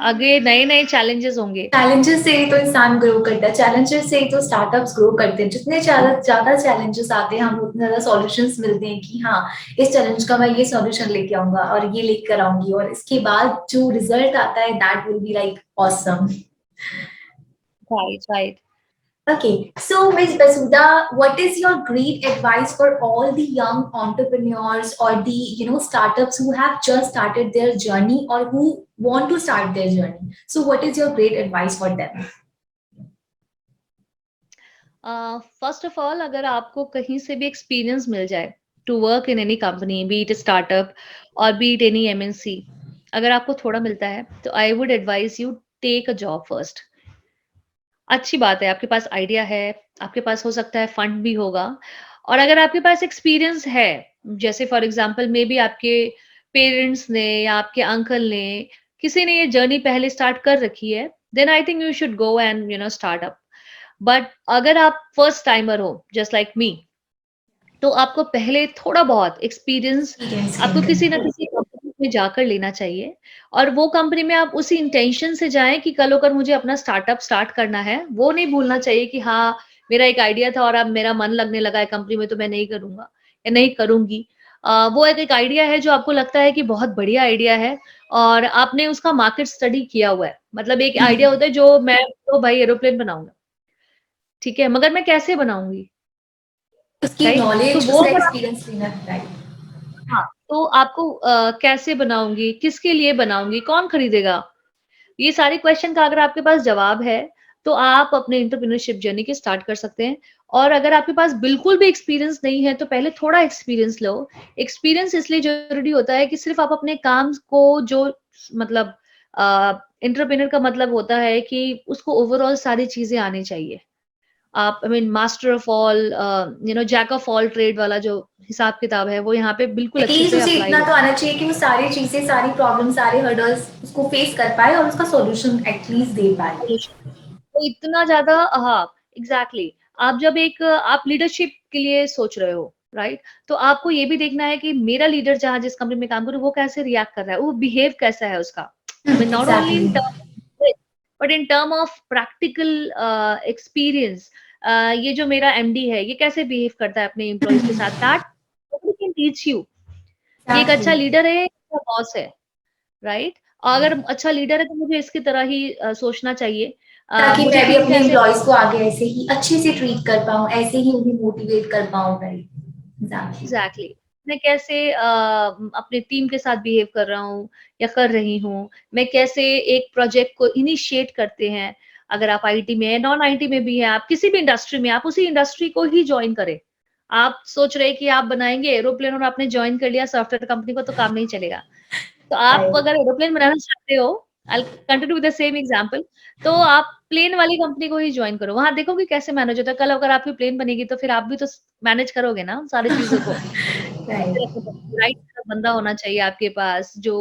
आगे नए नए challenges होंगे। चैलेंजेस से ही तो इंसान ग्रो करता है, चैलेंजेस से ही तो स्टार्टअप्स ग्रो करते हैं। जितने ज्यादा ज्यादा चैलेंजेस आते हैं, हम उतने ज्यादा सॉल्यूशंस मिलते हैं कि हाँ, इस चैलेंज का मैं ये सॉल्यूशन लेके आऊंगा और ये लेकर आऊंगी, और इसके बाद जो रिजल्ट आता है that will be like awesome. Right right. Okay, so Ms. Basuda, what is your great advice for all the young entrepreneurs or the startups who have just started their journey or who want to start their journey? So, what is your great advice for them? First of all, अगर आपको कहीं से भी experience मिल जाए to work in any company, be it startup और be it any MNC, अगर आपको थोड़ा मिलता है तो I would advise you take a job first. अच्छी बात है, आपके पास आइडिया है, आपके पास हो सकता है फंड भी होगा, और अगर आपके पास एक्सपीरियंस है, जैसे फॉर एग्जांपल मे बी आपके पेरेंट्स ने या आपके अंकल ने, किसी ने ये जर्नी पहले स्टार्ट कर रखी है, then I think you should go and start up. But अगर आप फर्स्ट टाइमर हो जस्ट लाइक मी, तो आपको पहले थोड़ा बहुत एक्सपीरियंस एक्सपीरियंस आपको गेन किसी करना ना किसी कंपनी में जाकर लेना चाहिए। और वो कंपनी में आप उसी इंटेंशन से जाएं कि कल होकर मुझे अपना स्टार्टअप स्टार्ट करना है। वो नहीं भूलना चाहिए कि हाँ, मेरा एक आइडिया था और अब मेरा मन लगने लगा है कंपनी में, तो मैं नहीं करूंगा या नहीं करूंगी। वो एक आइडिया है जो आपको लगता है कि बहुत बढ़िया आइडिया है और आपने उसका मार्केट स्टडी किया हुआ है। मतलब एक आइडिया होता है जो मैं तो भाई एरोप्लेन बनाऊंगा, ठीक है, मगर मैं कैसे बनाऊंगी, उसकी राइट? तो नॉलेज, वो उसका अगर एक्सपीरियंस लेना है। हाँ, तो आपको कैसे बनाऊँगी, किसके लिए बनाऊँगी, कौन खरीदेगा? ये सारे क्वेश्चन का अगर आपके पास जवाब है, तो आप अपने एंटरप्रेन्योरशिप जर्नी की स्टार्ट कर सकते हैं। और अगर आपके पास बिल्कुल भी एक्सपीरियंस नहीं है, तो पहले थोड़ा एक्सपीरियंस लो। एक्सपीरियंस इसलिए ज़रूरी होता है कि सिर्फ़ आप अपने काम को जो मतलब एंटरप्रेन्योर का मतलब होता है कि उसको ओवरऑल सारी चीज़ें आनी चाहिए। आप I mean master of all jack of all trade वाला जो हिसाब किताब है, वो यहाँ पे बिल्कुल अच्छे एटलीस्ट से उसे अप्लाई इतना हो। तो आना चाहिए कि वो सारी चीजें, सारी प्रॉब्लम, सारे हर्डल्स उसको फेस कर पाए और उसका सॉल्यूशन एटलीस्ट दे पाए। तो इतना ज्यादा, हाँ, एग्जैक्टली। आप जब एक आप लीडरशिप के लिए सोच रहे हो, राइट? तो आपको ये भी देखना है कि मेरा लीडर जहाँ जिस कंपनी में काम करूँ वो कैसे रिएक्ट कर रहा है, वो बिहेव कैसा है उसका। I mean not only in exactly. Term but in term of practical experience. ये जो मेरा एमडी है ये कैसे बिहेव करता है अपने एम्प्लॉयज के साथ, दैट कैन टीच यू कि एक एग्जैक्टली। अच्छा लीडर है, अच्छा बॉस है, राइट? अगर अच्छा लीडर है तो मुझे इसकी तरह ही सोचना चाहिए। ताकि मुझे मैं भी टीम अपने कैसे, एम्प्लॉयज को आगे ऐसे ही अच्छे से ट्रीट कर पाऊँ, ऐसे ही उन्हें मोटिवेट कर पाऊँ, राइट? एग्जैक्टली। एग्जैक्टली मैं कैसे अपने टीम के साथ बिहेव कर रहा हूँ या कर रही हूँ, मैं कैसे एक प्रोजेक्ट को इनिशिएट करते हैं। अगर आप आईटी में है, नॉन आईटी में भी है, आप किसी भी इंडस्ट्री में, आप उसी इंडस्ट्री को ही ज्वाइन करें। आप सोच रहे हैं कि आप बनाएंगे एरोप्लेन और आपने ज्वाइन कर लिया सॉफ्टवेयर कंपनी को, तो काम नहीं चलेगा। तो आप राइट। अगर एरोप्लेन बनाना चाहते हो, I continue with the same example, तो आप प्लेन वाली कंपनी को ही ज्वाइन करो। वहां देखोगे कैसे मैनेज होता है। कल अगर आपकी प्लेन बनेगी तो फिर आप भी तो मैनेज करोगे ना उन सारी चीजों को। राइट। राइट बंदा होना चाहिए आपके पास जो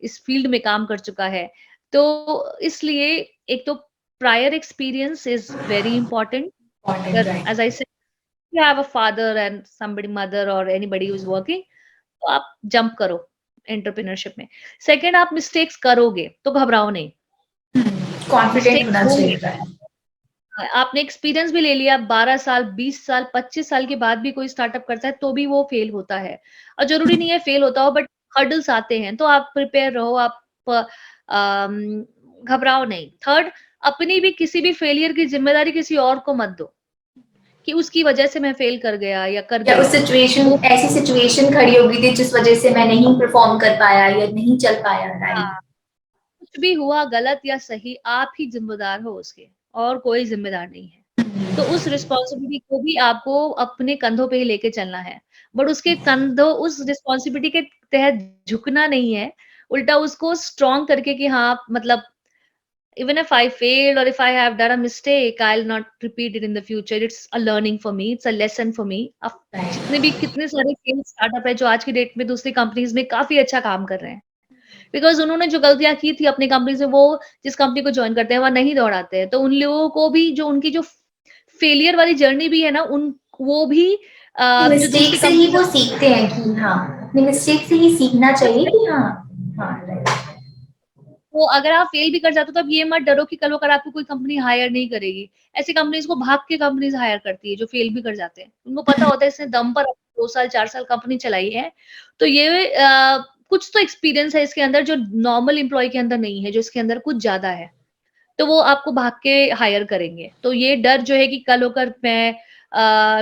इस फील्ड में काम कर चुका है। तो इसलिए एक तो prior experience is very important. Important, अगर right. As I said you have a father and somebody mother और एनीबडी हु इज वर्किंग, तो आप जंप करो एंटरप्रेन्योरशिप में। सेकंड, आप मिस्टेक्स करोगे तो घबराओ नहीं। कॉन्फिडेंट मिस्टेक्स होना होंगे, चाहिए, राइट। आपने एक्सपीरियंस भी ले लिया, 12 साल, 20 साल, 25 साल के बाद भी कोई स्टार्टअप करता है तो भी वो फेल होता है। और ज़रूरी नहीं है फेल होता हो, बट हर्डल्स आते हैं तो आप प्रिपेयर रहो, आप अम, घबराओ नहीं। थर्ड, अपनी भी किसी भी फेलियर की ज़िम्मेदारी किसी और को मत दो, कि उसकी वजह से मैं फेल कर गया या कर या उस गई। सिचुएशन, वो ऐसी सिचुएशन खड़ी हो गई थी जिस वजह से मैं नहीं परफॉर्म कर पाया या नहीं चल पाया, राइट। हाँ, कुछ भी हुआ गलत या सही, आप ही ज़िम्मेदार हो उसके, और कोई ज़िम्मेदार नहीं है। तो उस रिस्पॉन्सिबिलिटी को भी आपको अपने कंधों पे ही लेके चलना है। बट उसके कंधों उस रिस्पॉन्सिबिलिटी के तहत झुकना नहीं है, उल्टा उसको स्ट्रॉन्ग करके कि हाँ, मतलब इवन इफ आई फेल्ड और if I have done a mistake, I will not repeat it in the future. It's a learning for me, it's a lesson for me. अब जितने भी कितने सारे फेल स्टार्टअप है जो आज की डेट में दूसरी कंपनीज में काफी अच्छा काम कर रहे हैं, बिकॉज़ उन्होंने जो गलतियाँ की थी अपनी कंपनी से, वो जिस कंपनी को जॉइन करते हैं वहाँ नहीं दोहराते हैं। तो उन लोगों को भी जो उनकी जो फेलियर वाली जर्नी भी है ना, उन वो भी जो मिस्टेक दूसरी से ही कंपनी वो सीखते हैं कि हाँ, अपनी मिस्टेक से ही सीखना चाहिए कि हाँ। हाँ, राइट। वो अगर आप फेल भी कर जाते हो तो अब ये मत डरो कि कल को अगर आपको कोई कंपनी हायर नहीं करेगी। ऐसी कंपनीज़ को भाग के कंपनीज़ हायर करती है जो फेल भी कर जाते हैं। उनको पता होता है इसने दम पर 2 साल 4 साल कंपनी चलाई है। तो ये कुछ तो एक्सपीरियंस है इसके अंदर जो नॉर्मल एम्प्लॉयी के अंदर नहीं है, जो इसके अंदर कुछ ज़्यादा है। तो वो आपको भाग के हायर करेंगे। तो ये डर जो है कि कल होकर मैं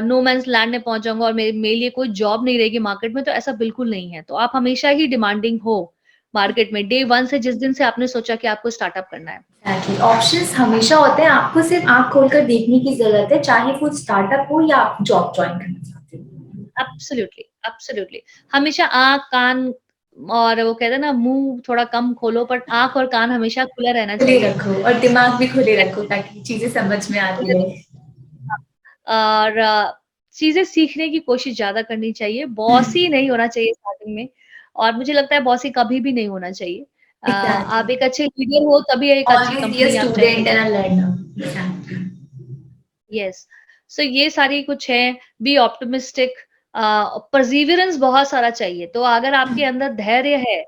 नो मैन्स लैंड में पहुँच जाऊँगा और मेरे लिए कोई जॉब नहीं रहेगी मार्केट में, तो ऐसा बिल्कुल नहीं है। तो आप हमेशा ही डिमांडिंग हो मार्केट में, डे 1 से जिस दिन से आपने सोचा कि आपको स्टार्टअप करना है। एग्जैक्टली, ऑप्शंस हमेशा होते हैं, आपको सिर्फ आंख खोलकर देखने की जरूरत है, चाहे वो स्टार्टअप हो या आप जॉब ज्वाइन करना चाहते हो। Absolutely, absolutely. हमेशा आँख, कान और वो कहते हैं ना मुँह थोड़ा कम खोलो, पर आँख और कान हमेशा खुला रहना खुले चाहिए। रखो और दिमाग भी खुले रखो ताकि चीजें समझ में आती रहे। और चीज़ें सीखने की कोशिश ज़्यादा करनी चाहिए, बॉसी नहीं होना चाहिए स्टार्टिंग में। और मुझे लगता है बॉसी कभी भी नहीं होना चाहिए। Exactly. आप एक अच्छे लीडर हो तभी एक अच्छी Always be a कंपनी आप student रहेंगे। and a learner. Exactly. Yes, so ये सारी कुछ है। बी ऑप्टिमिस्टिक, परसिवियरेंस बहुत सारा चाहिए। तो अगर आपके अंदर धैर्य है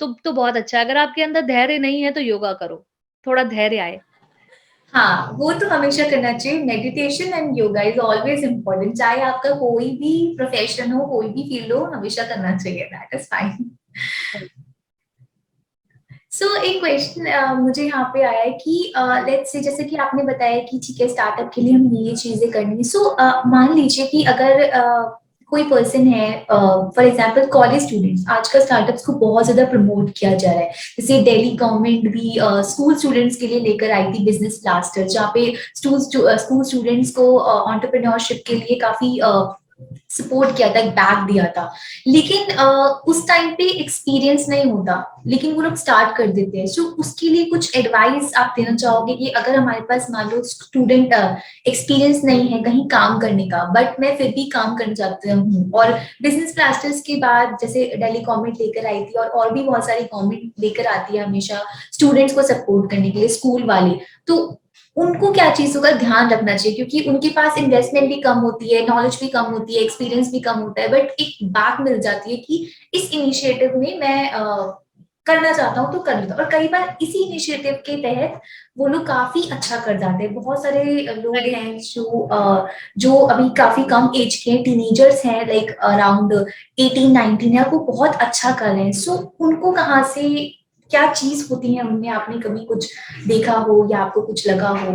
तो बहुत अच्छा है। अगर आपके अंदर धैर्य नहीं है तो योगा करो, थोड़ा धैर्य आए। हाँ, वो तो हमेशा करना चाहिए। Meditation and yoga is always important, चाहे आपका कोई भी प्रोफेशन हो, कोई भी फील्ड हो, हमेशा करना चाहिए। That is fine. सो एक क्वेश्चन मुझे यहाँ पे आया है कि लेट्स से, जैसे कि आपने बताया कि ठीक है स्टार्टअप के लिए हम ये चीजें करनी। सो मान लीजिए कि अगर कोई पर्सन है, फॉर एग्जांपल कॉलेज स्टूडेंट्स, आजकल स्टार्टअप्स को बहुत ज्यादा प्रमोट किया जा रहा है। जैसे दिल्ली गवर्नमेंट भी स्कूल स्टूडेंट्स के लिए लेकर आई थी बिजनेस ब्लास्टर, जहाँ पे स्कूल स्टूडेंट्स को एंटरप्रेन्योरशिप के लिए काफी सपोर्ट किया था, एक बैक दिया था। लेकिन उस टाइम पे एक्सपीरियंस नहीं होता, लेकिन वो लोग स्टार्ट कर देते हैं। सो उसके लिए कुछ एडवाइस आप देना चाहोगे कि अगर हमारे पास मान लो स्टूडेंट एक्सपीरियंस नहीं है कहीं काम करने का, बट मैं फिर भी काम करना चाहती हूँ, और बिजनेस क्लासेस के बाद जैसे दिल्ली गवर्नमेंट लेकर आई थी, और भी बहुत सारी गवर्नमेंट लेकर आती है हमेशा स्टूडेंट्स को सपोर्ट करने के लिए, स्कूल वाले। तो उनको क्या चीजों का ध्यान रखना चाहिए, क्योंकि उनके पास इन्वेस्टमेंट भी कम होती है, नॉलेज भी कम होती है, एक्सपीरियंस भी कम होता है, बट एक बात मिल जाती है कि इस इनिशिएटिव में मैं करना चाहता हूँ तो कर लेता हूँ। और कई बार इसी इनिशिएटिव के तहत वो लोग काफी अच्छा कर जाते हैं। बहुत सारे लोग राइट। हैं जो अभी काफी कम एज के टीनेजर्स हैं, लाइक अराउंड 18-19 है, वो बहुत अच्छा कर रहे हैं। सो उनको कहाँ से, क्या चीज होती है उनमें, आपने कभी कुछ देखा हो या आपको कुछ लगा हो?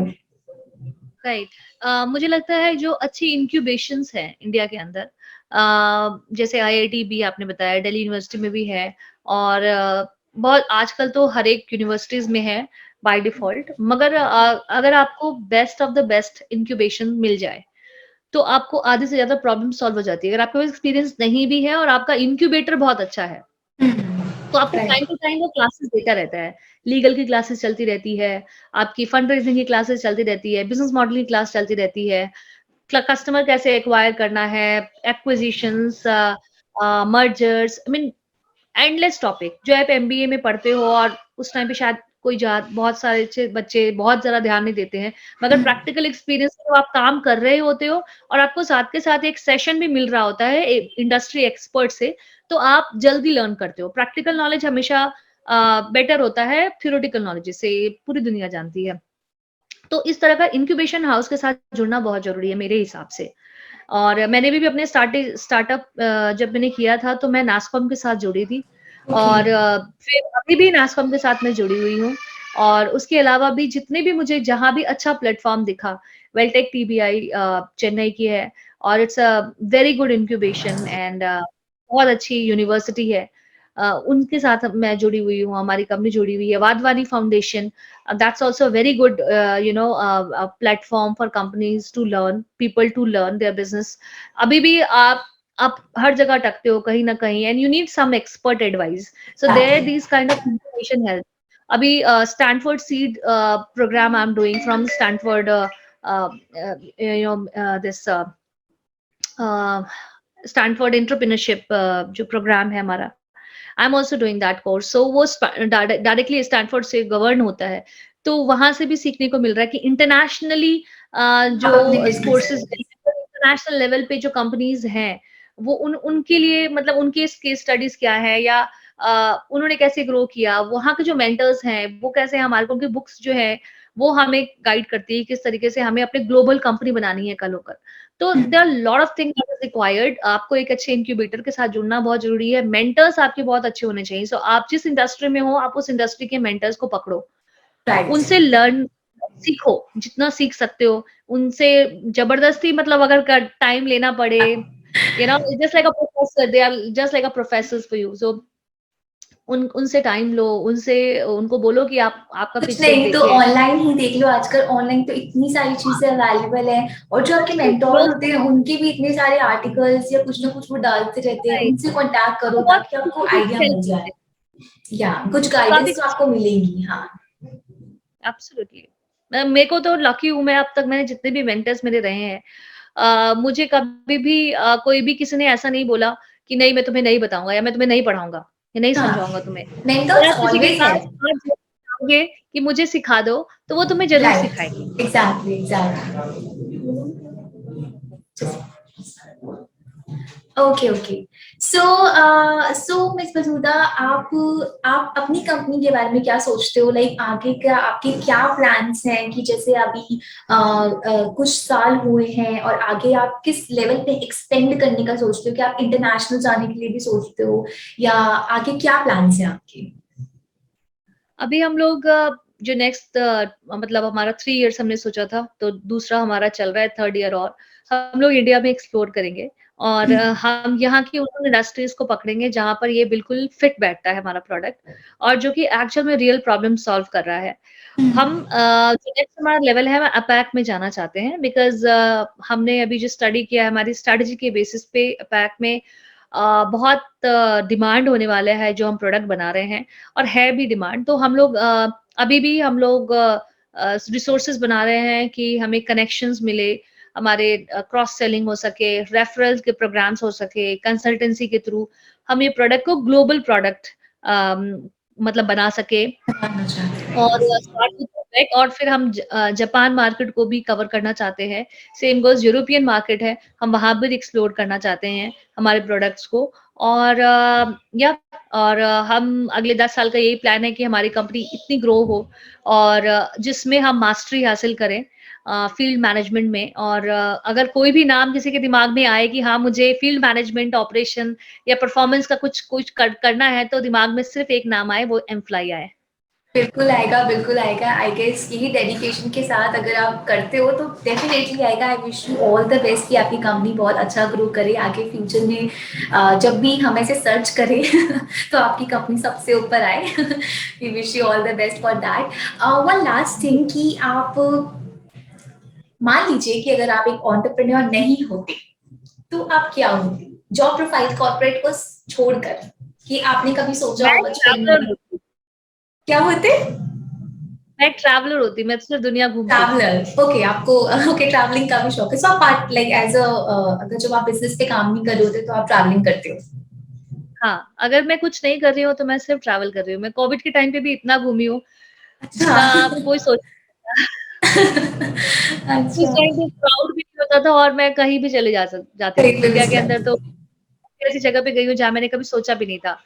राइट। मुझे लगता है जो अच्छी इंक्यूबेशंस हैं इंडिया के अंदर, जैसे आईआईटी भी आपने बताया, दिल्ली यूनिवर्सिटी में भी है, और बहुत आजकल तो हर एक यूनिवर्सिटीज में है बाय डिफॉल्ट। मगर अगर आपको best of the best incubation मिल जाए तो आपको आधे से ज्यादा प्रॉब्लम सॉल्व हो जाती है। अगर आपके पास एक्सपीरियंस नहीं भी है और आपका इंक्यूबेटर बहुत अच्छा है तो आपको टाइम राइट। टू टाइम वो क्लासेस देता रहता है। लीगल की क्लासेस चलती रहती है, आपकी फंड रेजिंग की क्लासेस चलती रहती है, बिजनेस मॉडल की क्लास चलती रहती है, कस्टमर कैसे एक्वायर करना है, acquisitions, mergers, I mean endless topic जो आप एमबीए में पढ़ते हो। और उस टाइम पे शायद कोई बहुत सारे बच्चे बहुत ज्यादा ध्यान नहीं देते हैं, मगर प्रैक्टिकल एक्सपीरियंस तो आप काम कर रहे होते हो और आपको साथ के साथ एक सेशन भी मिल रहा होता है इंडस्ट्री एक्सपर्ट से, तो आप जल्दी लर्न करते हो। प्रैक्टिकल नॉलेज हमेशा बेटर होता है थ्योरेटिकल नॉलेज से, पूरी दुनिया जानती है। तो इस तरह का इंक्यूबेशन हाउस के साथ जुड़ना बहुत जरूरी है मेरे हिसाब से। और मैंने भी अपने स्टार्टअप जब मैंने किया था तो मैं नासकॉम के साथ जुड़ी थी, ओके। और फिर अभी भी नासकॉम के साथ मैं जुड़ी हुई हूँ। और उसके अलावा भी जितने भी मुझे जहाँ भी अच्छा प्लेटफॉर्म दिखा, वेलटेक टीबीआई चेन्नई की है, और it's a very good incubation and बहुत अच्छी यूनिवर्सिटी है। उनके साथ मैं जुड़ी हुई हूँ, हमारी कंपनी जुड़ी हुई है, Wadhwani foundation. That's also a very good platform for companies to learn, people to learn their business. अभी भी आप हर जगह टकते हो कहीं ना कहीं, and you need some expert advice, so there exactly. these kind of information help. अभी Stanford Seed program I'm doing from Stanford, uh, this Stanford entrepreneurship जो प्रोग्राम है हमारा, I am also doing that course. So वो directly Stanford से govern होता है, तो वहां से भी सीखने को मिल रहा है कि इंटरनेशनली जो आप अपने बिजनेस कोर्सेज, करेंगे। इंटरनेशनल लेवल पे जो कंपनीज हैं वो उनके लिए मतलब उनके केस स्टडीज क्या है, या उन्होंने कैसे ग्रो किया, वहाँ के जो मेंटर्स हैं वो कैसे हमारे को, उनकी बुक्स जो है वो हमें गाइड करती है किस तरीके से हमें अपने ग्लोबल कंपनी बनानी है कल होकर। तो there are lot of thing that is required. आपको एक अच्छे इंक्यूबेटर के साथ जुड़ना बहुत जरूरी है, मेंटर्स आपके बहुत अच्छे होने चाहिए। सो आप जिस इंडस्ट्री में हो आप उस इंडस्ट्री के मेंटर्स को पकड़ो, राइट। उनसे लर्न सीखो जितना सीख सकते हो उनसे। जबरदस्ती मतलब अगर टाइम लेना पड़े, just like a professor, they are just like a professors for you. So उनसे टाइम लो, उनसे उनको बोलो कि आप आपका कुछ पिच डेक नहीं तो देखें। ऑनलाइन ही देख लो, आजकल ऑनलाइन तो इतनी सारी चीजें अवेलेबल है, और जो आपके मेंटोर होते हैं उनके भी इतने सारे आर्टिकल्स या कुछ ना कुछ वो डालते रहते हैं, उनसे कांटेक्ट करो बहुत ताकि आपको कुछ आइडिया हेल्प मिल जाए। करते हैं, या कुछ काफी गाइडेंस तो कुछ। आपको मिलेंगी। हाँ। एब्सोल्युटली। मेरे को तो लकी हूँ मैं, अब तक मैंने जितने भी मेंटर्स मेरे रहे हैं, मुझे कभी भी कोई भी किसी ने ऐसा नहीं बोला कि नहीं मैं तुम्हें नहीं बताऊंगा या मैं तुम्हें नहीं पढ़ाऊंगा। ये नहीं हाँ, समझाऊँगा तुम्हें। अगर मेंटर्स आप किसी के ऑलवेज है। पास हाथ जोड़ के जाओगे कि मुझे सिखा दो, तो वो तुम्हें ज़रूर राइट, सिखाएँगे। Exactly exactly. Okay okay. So so miss Masooda, आप अपनी कंपनी के बारे में क्या सोचते हो? लाइक आगे क्या आपके क्या प्लान्स हैं, कि जैसे अभी कुछ साल हुए हैं और आगे आप किस लेवल पे एक्सपेंड करने का सोचते हो? कि आप इंटरनेशनल जाने के लिए भी सोचते हो, या आगे क्या प्लान्स हैं आपके? अभी हम लोग जो नेक्स्ट मतलब हमारा 3 इयर्स हमने सोचा था, तो दूसरा हमारा चल रहा है 3rd ईयर और हम लोग इंडिया में एक्सप्लोर करेंगे और हम यहाँ की उन इंडस्ट्रीज़ को पकड़ेंगे जहाँ पर ये बिल्कुल फिट बैठता है हमारा प्रोडक्ट और जो कि एक्चुअल में रियल प्रॉब्लम सॉल्व कर रहा है। हम जो नेक्स्ट हमारा लेवल है, हम अपैक में जाना चाहते हैं बिकॉज़ हमने अभी जो स्टडी किया है, हमारी स्ट्रैटेजी के बेसिस पे अपैक में बहुत डिमांड होने वाला है जो हम प्रोडक्ट बना रहे हैं और है भी डिमांड। तो हम लोग अभी भी हम लोग रिसोर्सेज़ बना रहे हैं कि हमें कनेक्शंस मिले, हमारे क्रॉस सेलिंग हो सके, रेफरल्स के प्रोग्राम्स हो सके, कंसल्टेंसी के थ्रू हम ये प्रोडक्ट को ग्लोबल प्रोडक्ट अम, मतलब बना सके जानना चाहते और हैं। स्टार्ट विद प्रोडक्ट और फिर हम जापान मार्केट को भी कवर करना चाहते हैं। सेम गोज़ यूरोपियन मार्केट है, हम वहाँ भी एक्सप्लोर करना चाहते हैं हमारे प्रोडक्ट्स को और हम अगले 10 साल का यही प्लान है कि हमारी कंपनी इतनी ग्रो हो और जिसमें हम मास्टरी हासिल करें फील्ड मैनेजमेंट में और अगर कोई भी नाम किसी के दिमाग में आए कि हाँ, मुझे फील्ड मैनेजमेंट, ऑपरेशन या परफॉर्मेंस का कुछ कुछ करना है, तो दिमाग में सिर्फ़ एक नाम आए, वो एमफ्लाई आए। बिल्कुल आएगा, बिल्कुल आएगा। आई गेस यही डेडिकेशन के साथ अगर आप करते हो तो डेफिनेटली आएगा। I wish you all the best कि आपकी कंपनी बहुत अच्छा ग्रो करे आगे फ्यूचर में। जब भी हम ऐसे सर्च करें तो आपकी कंपनी सबसे ऊपर आए। We wish you all the best for that. One last thing, कि आप मान लीजिए कि अगर आप एक एंटरप्रेन्योर नहीं होते तो आप क्या होते? जॉब प्रोफाइल कॉर्पोरेट को छोड़कर, कि आपने कभी सोचा मैं हो बचपन में? ट्रैवलर होती क्या होते? मैं ट्रैवलर होती, मैं तो सिर्फ़ दुनिया घूमती। Traveller, okay. आपको ओके ट्रैवलिंग का भी शौक है। सो आप पार्ट लाइक एज अ, अगर जब आप बिजनेस पे काम नहीं कर रहे होते तो आप ट्रैवलिंग करते हो? हाँ, अगर मैं कुछ नहीं कर रही हूँ, तो मैं सिर्फ़ ट्रैवल कर रही हूँ। मैं कोविड के टाइम पे भी इतना घूमी हूँ, अच्छा। जितना कोई सोच उस अच्छा। टाइम पे क्राउड भी नहीं होता था और मैं कहीं भी चले जाती थी। कहीं पे भी इंडिया के अंदर जाते तो थे। ऐसी जगह पे गई हूँ, जहाँ मैंने कभी सोचा भी नहीं था।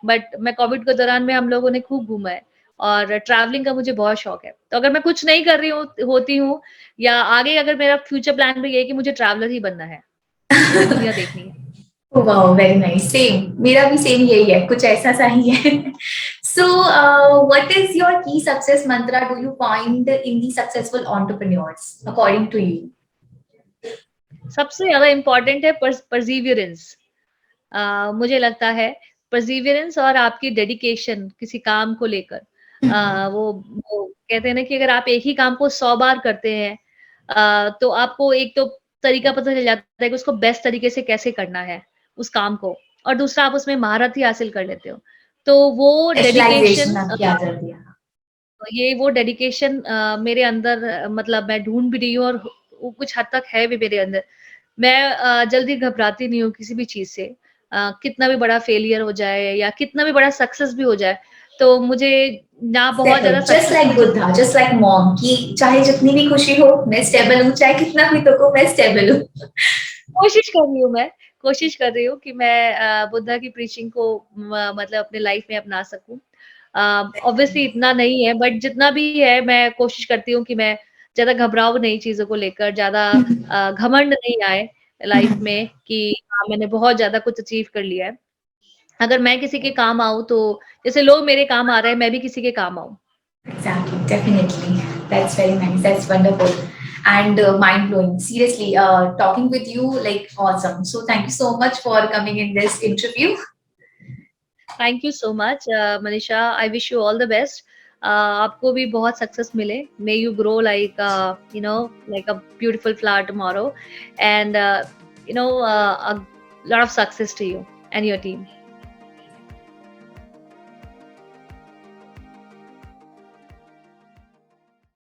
बट मैं कोविड के दौरान में हम लोगों ने खूब घूमा है और ट्रैवलिंग का मुझे बहुत शौक है। तो अगर मैं कुछ नहीं कर रही होती हूँ या आगे अगर मेरा फ्यूचर प्लान भी ये है कि मुझे ट्रैवलर ही बनना है, मुझे दुनिया देखनी है। Wow, very nice. सेम, मेरा भी सेम यही है, कुछ ऐसा सा ही है। So what is your key success mantra do you find in the successful entrepreneurs according to you? सबसे ज़्यादा इम्पोर्टेंट है परसिवियरेंस। मुझे लगता है परसिवियरेंस और आपकी डेडिकेशन किसी काम को लेकर वो कहते हैं ना कि अगर आप एक ही काम को 100 बार करते हैं तो आपको एक तो तरीका पता चल जाता है कि उसको बेस्ट तरीके से कैसे करना है उस काम को और दूसरा आप उसमें महारत ही हासिल कर लेते हो। तो वो स्पेशलाइजेशन डेडिकेशन आपकी आ जाती है। वो डेडिकेशन मेरे अंदर मतलब मैं ढूँढ भी रही हूँ और वो कुछ हद तक है भी मेरे अंदर। मैं जल्दी घबराती नहीं हूँ किसी भी चीज़ से। कितना भी बड़ा फेलियर हो जाए या कितना भी बड़ा सक्सेस भी हो जाए, तो मुझे ना बहुत स्टेबल, ज़्यादा जस्ट सक्सेस लाइक में जल्दी बुद्धा, जस्ट लाइक मॉम, कि चाहे जितनी भी खुशी हो मैं स्टेबल हूँ, चाहे कितना भी दुख हो मैं स्टेबल हूँ। कोशिश कर रही हूँ मैं, कोशिश कर रही हूँ कि मैं बुद्धा की प्रीचिंग को मतलब अपने लाइफ में अपना सकूँ। ऑब्वियसली इतना नहीं है बट जितना भी है मैं कोशिश करती हूँ कि मैं ज़्यादा घबराऊँ नहीं चीज़ों को लेकर, ज़्यादा घमंड नहीं आए लाइफ में कि हाँ, मैंने बहुत ज़्यादा कुछ अचीव कर लिया है। अगर मैं किसी के काम आऊँ तो जैसे लोग मेरे काम आ रहे हैं, मैं भी किसी के काम आऊँ। Exactly, definitely. That's very nice. That's wonderful. And mind blowing. Seriously, talking with you, like awesome. So thank you so much for coming in this interview. Thank you so much Manisha, I wish you all the best. आपको भी बहुत success मिले। May you grow like you know like a beautiful flower tomorrow and you know a lot of success to you and your team.